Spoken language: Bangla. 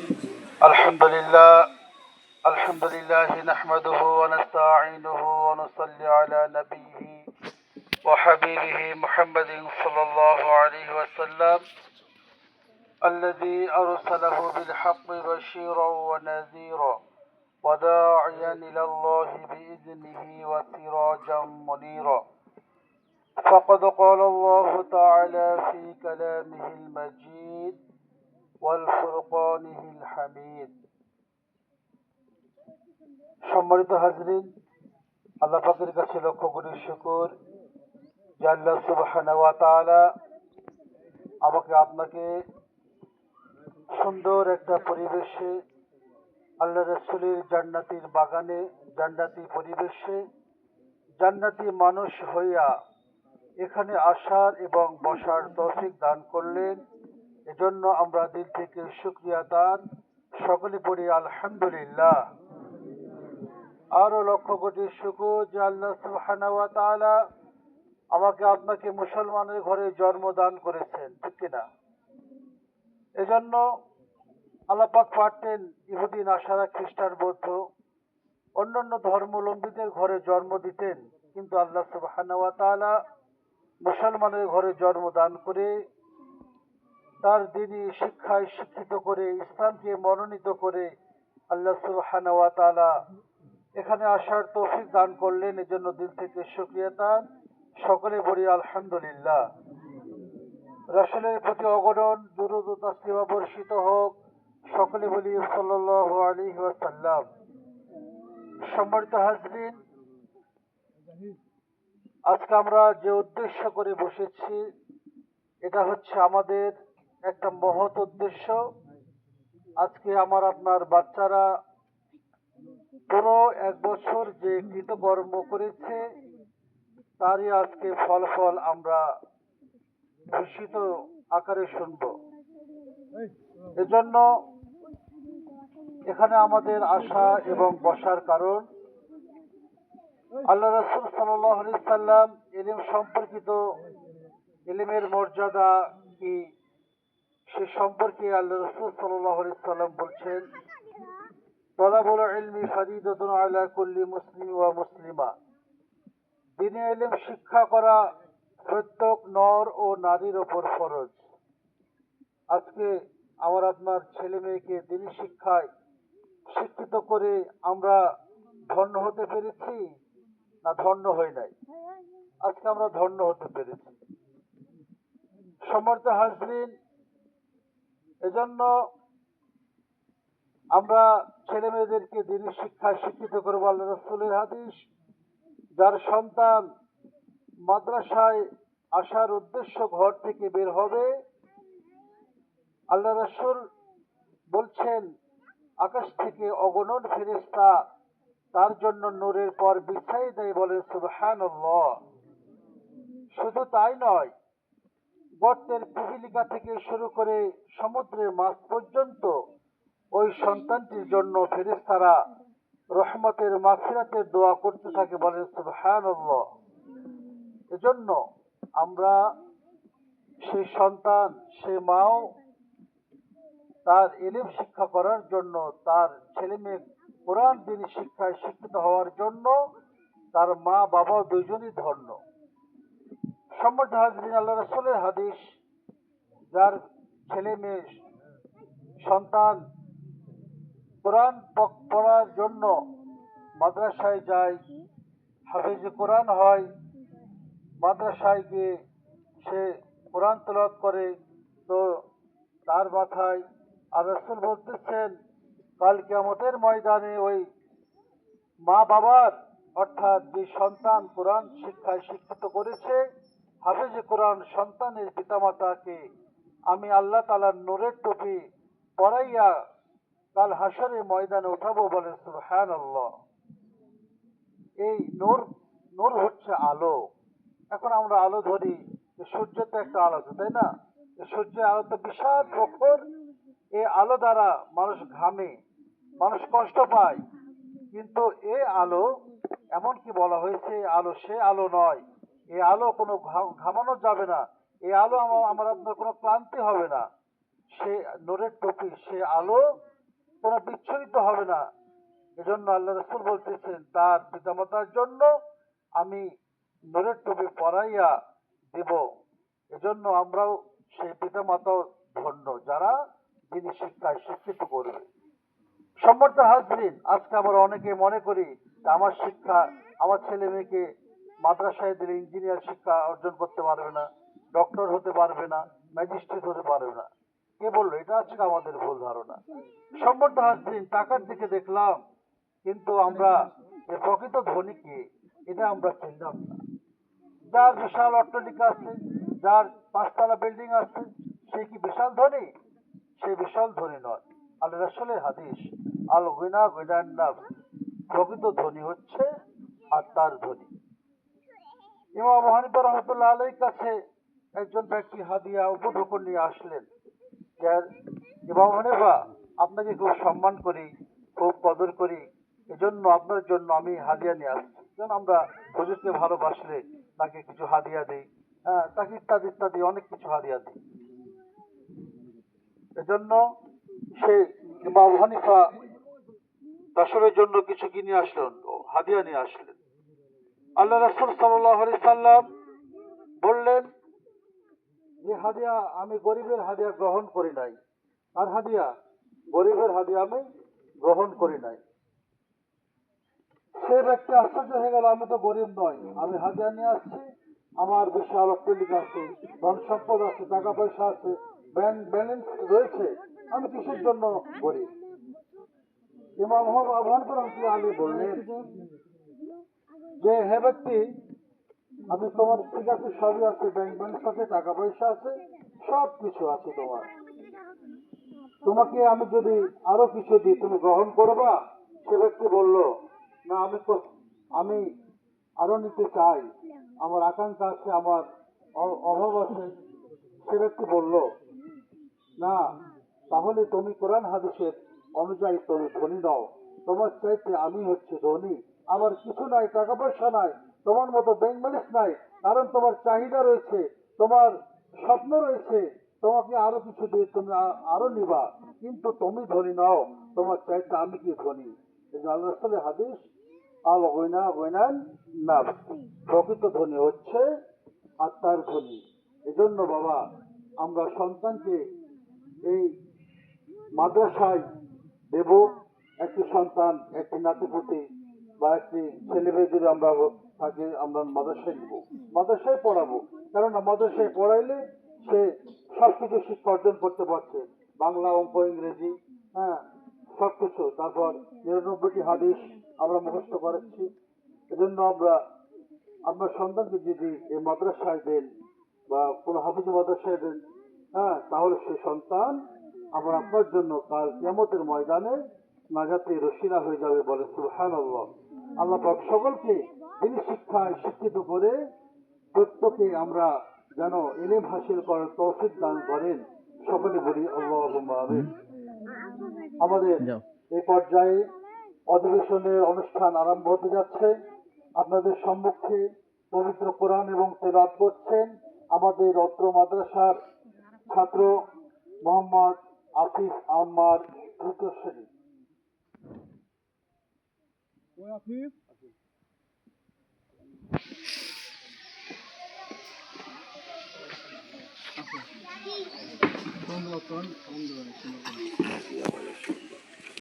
الحمد لله الحمد لله نحمده ونستعينه ونصلي على نبيه وحبيبه محمد صلى الله عليه وسلم الذي أرسله بالحق بشيرا ونذيرا وداعيا إلى الله بإذنه وسراجا منيرا. فقد قال الله تعالى في كلامه المجيد والفرقانه الحميد. সম্মানিত হাজরিন, আল্লাহ পাকের কাছে লক্ষ কোটি শুকর যে আল্লাহ সুবহানাহু ওয়া তাআলা আমাকে আপনাকে সুন্দর একটা পরিবেশে, আল্লাহ রাসূলের জান্নাতের বাগানে, জান্নাতি পরিবেশে, জান্নাতি মানুষ হইয়া এখানে আসার এবং বসার তৌফিক দান করলেন। এজন্য আমরা দিল থেকে শুকরিয়া দান সকলে পড়ি আলহামদুলিল্লাহ। আরো লক্ষ কোটি শুকর যে আল্লাহ সুবহানাহু ওয়া তাআলা আমাকে আপনাকে মুসলমানের ঘরে জন্ম দান করেছেন, ঠিক কিনা? এজন্য আল্লাহ পাক পারতেন ইহুদি, নাসারা, খ্রিস্টান, বৌদ্ধ, অন্যান্য ধর্মাবলম্বীদের ঘরে জন্ম দিতেন, কিন্তু আল্লাহ সুবহানাহু ওয়া তাআলা মুসলমানের ঘরে জন্ম দান করে তার দ্বীনি শিক্ষায় শিক্ষিত করে, ইসলামকে মনোনীত করে আল্লাহ সুবহানাহু ওয়া তাআলা এখানে আসার তৌফিক দান করলেন। এজন্য দিল থেকে শুকরিয়া দান সকলে বলি আলহামদুলিল্লাহ। রাসূলের প্রতি অগণন দুরূদ ও তাসলিম বর্ষিত হোক, সকলে বলি সাল্লাল্লাহু আলাইহি ওয়াসাল্লাম। সম্মানিত হাজরিন, আজকে আমরা যে উদ্দেশ্য করে বসেছি এটা হচ্ছে আমাদের একটা মহৎ উদ্দেশ্য। আজকে আমার আপনার বাচ্চারা পুরো 1 বছর যে কৃতকর্ম করেছে তারই আজকে ফলাফল আমরা ঘোষিত আকারে শুনব। এজন্য এখানে আমাদের আসা এবং বসার কারণ, আল্লাহ রাসূল সাল্লাল্লাহু আলাইহি সাল্লাম ইলম সম্পর্কিত, ইলমের মর্যাদা কি সে সম্পর্কে আল্লাহ রাসূল সাল্লাল্লাহু আলাইহি সাল্লাম বলছেন, তলাবুল ইলমি ফরিদাতুন আলা কুল্লি মুসলিম ওয়া মুসলিমা। দ্বীনি ইলম শিক্ষা করা প্রত্যেক নর ও নারীর ওপর ফরজ। আজকে আমার আপনার ছেলে মেয়েকে দ্বীনি শিক্ষায় শিক্ষিত করে আমরা ধন্য হতে পেরেছি না ধন্য হই নাই? আজকে আমরা ধন্য হতে পেরেছি। সম্মানিত হাজরিন, এজন্য আমরা ছেলে মেয়েদেরকে দ্বীনি শিক্ষায় শিক্ষিত করবো। আল্লাহ রাসূলের হাদিস, যার সন্তান মাদ্রাসায় আসার উদ্দেশ্য ঘর থেকে বের হবে, আল্লাহ রাসূল বলছেন আকাশ থেকে অগণন ফেরেশতা তার জন্য নূরের পর বিছাই দেয়, বলে সুবহানাল্লাহ। শুধু তাই নয়, গর্তের পিপিলিকা থেকে শুরু করে সমুদ্রের মাছ পর্যন্ত ওই সন্তানটির জন্য ফেরেশতারা রহমতের মাগফিরাতের দোয়া করতে থাকে, বলেন সুবহানাল্লাহ। এজন্য আমরা সেই সন্তান, সে মাও তার ইলম শিক্ষা করার জন্য, তার ছেলে মেয়ে কোরআন দ্বীনি শিক্ষায় শিক্ষিত হওয়ার জন্য তার মা বাবা দুইজনই ধন্য। সম্মানিত হাজরিন, আল্লাহ রাসূলের হাদিস, যার ছেলে মেয়ে সন্তান কোরআন পড়ার জন্য মাদ্রাসায় যায়, হাফেজে কোরআন হয়, মাদ্রাসায় গিয়ে সে কোরআন তেলাওয়াত করে, তো তার মাথায় আর রাসূল বলতেছেন কাল কিয়ামতের ময়দানে ওই মা বাবার, অর্থাৎ যে সন্তান কোরআন শিক্ষায় শিক্ষিত করেছে, হাফেজে কোরআন সন্তানের পিতামাতাকে আমি আল্লাহ তাআলার নূরের টুপি পরাইয়া কাল হাসরের ময়দানে উঠাবো, বলেন সুবহানাল্লাহ। এই নূর হচ্ছে আলো। এখন আমরা আলো ধরি, সূর্য তো একটা আলো, তাই না? সূর্যের আলো তো বিশাল প্রখর। এই আলো দ্বারা মানুষ ঘামে, মানুষ কষ্ট পায়, কিন্তু এই আলো, এমনকি বলা হয়েছে আলো সে আলো নয়, এই আলো কোনো ঘামানো যাবে না, এই আলো আমার আপনার কোনো ক্লান্তি হবে না। সে নূরের টুপি, সে আলো কোনো বিচ্ছুরিত হবে না। এজন্য আল্লাহ রাসূল বলতেছেন তার পিতামাতার জন্য আমি নূরের টুপি পরাইয়া দেব। এজন্য আমরাও সেই পিতামাতাও ধন্য যারা যিনি শিক্ষায় শিক্ষিত করবে। সম্মানিত হাজরিন, আজকে আমরা অনেকে মনে করি যে আমার শিক্ষা, আমার ছেলে মেয়েকে মাদ্রাসায় দিলে ইঞ্জিনিয়ার শিক্ষা অর্জন করতে পারবে না, ডক্টর হতে পারবে না, ম্যাজিস্ট্রেট হতে পারবে না। কে বললো? এটা আজকে আমাদের ভুল ধারণা। সম্মানিত হাজরিন, টাকার দিকে দেখলাম, কিন্তু আমরা যে প্রকৃত ধনী কে এটা আমরা চিনলাম না। যার বিশাল অট্টালিকা আছে, যার 5 তলা বিল্ডিং আছে, সে কি বিশাল ধনী? সে বিশাল ধনী নয়। আল্লাহ রাসূলের হাদিস, আল গিনা গিনান নাফস, প্রকৃত ধনী হচ্ছে আত্মার ধনী। ইমাম আবু হানিফা রাহমাতুল্লাহ আলাইহির কাছে একজন ব্যক্তি হাদিয়া উপঢৌকন নিয়ে আসলেন। যে ইমাম হানিফা, আপনাকে খুব সম্মান করি, খুব কদর করি, এজন্য আপনার জন্য আমি হাদিয়া নিয়ে আসছি। যেন আমরা হুজুরকে ভালোবাসলে তাকে কিছু হাদিয়া দিই, হ্যাঁ, তাকে ইত্যাদি ইত্যাদি অনেক কিছু হাদিয়া দিই। এজন্য সে ইমাম আবু হানিফা রাসূলের জন্য কিছু কিনে আসলেন, হাদিয়া নিয়ে আসলেন। আল্লাহ রাসূল সাল্লাল্লাহু আলাইহি সাল্লাম বললেন যে হাদিয়া আমি গরিবের হাদিয়া গ্রহণ করি নাই। আর হাদিয়া গরিবের হাদিয়া আমি গ্রহণ করি নাই। সে ব্যক্তি আশ্চর্য হয়ে গেল, আমি তো গরিব নই, আমি হাদিয়া নিয়ে আসছি, আমার বিশাল অট্টালিকা আছে, ধন সম্পদ আছে, টাকা পয়সা আছে, ব্যাংক ব্যালেন্স রয়েছে, আমি কিসের জন্য গরিব? ইমাম আবু হানিফা রাহমাতুল্লাহ আলাইহি বললেন যে হে ব্যক্তি, আমি তোমার ঠিক আছে, সবই আছে, ব্যাংক ব্যালেন্স আছে, টাকা পয়সা আছে, সব কিছু আছে তোমার, তোমাকে আমি যদি আরো কিছু দিই তুমি গ্রহণ করবা? সে ব্যক্তি বলল, না, আমি আরো নিতে চাই, আমার আকাঙ্ক্ষা আছে, আমার অভাব আছে। সে ব্যক্তি বলল, না, তাহলে তুমি কোরআন হাদিসের অনুযায়ী তুমি ধনী নও, তোমার চাইতে আমি হচ্ছে ধনী, আমার কিছু নাই, টাকা পয়সা নাই, তোমার মতো ব্যাংক ব্যালেন্স নাই, কারণ তোমার চাহিদা রয়েছে, তোমার স্বপ্ন রয়েছে, তোমাকে আরো কিছু দিয়ে তুমি আরো নিবা, কিন্তু তুমি ধনী নাও, তোমার চাইতে আমি কি ধনী? এই যে আল্লাহ রাসূলের হাদিস, আল গিনা গিনান নাফস, প্রকৃত ধনী হচ্ছে আত্মার ধনী। এজন্য বাবা, আমরা সন্তানকে এই মাদ্রাসায় দেব। একটি সন্তান, একটি নাতিপুতি বা একটি ছেলে মেয়ে যদি আমরা থাকে, আমরা মাদ্রাসায় দিব, মাদ্রাসায় পড়াবো। কেননা মাদ্রাসায় পড়াইলে সে সবকিছু শিক্ষা অর্জন করতে পারছে, বাংলা, অঙ্ক, ইংরেজি, হ্যাঁ, সবকিছু। তারপর 99টি হাদিস আমরা মুখস্থ করাচ্ছি। এজন্য আপনার সন্তানকে যদি এই মাদ্রাসায় দেন বা কোনো হাফিজ মাদ্রাসায় দেন, হ্যাঁ, তাহলে সে সন্তান আবার আপনার জন্য কাল কিয়ামতের ময়দানে নাজাতের রশিলা হয়ে যাবে। বলে সুবহানাল্লাহ। আল্লাহ পাক সকলকে দিনী শিক্ষায় শিক্ষিত করে প্রত্যেকে আমরা যেন ইলম হাসিল করার তৌফিক দান করেন। সকলে বলি আল্লাহুম্মা আমিন। আমাদের এই পর্যায়ে অধিবেশনের অনুষ্ঠান আরম্ভ হতে যাচ্ছে। আপনাদের সম্মুখে পবিত্র কোরআন এবং তেলাওয়াত করছেন আমাদের অত্র মাদ্রাসার ছাত্র মোহাম্মদ আফিফ আম্মার, তৃতীয় শ্রেণী।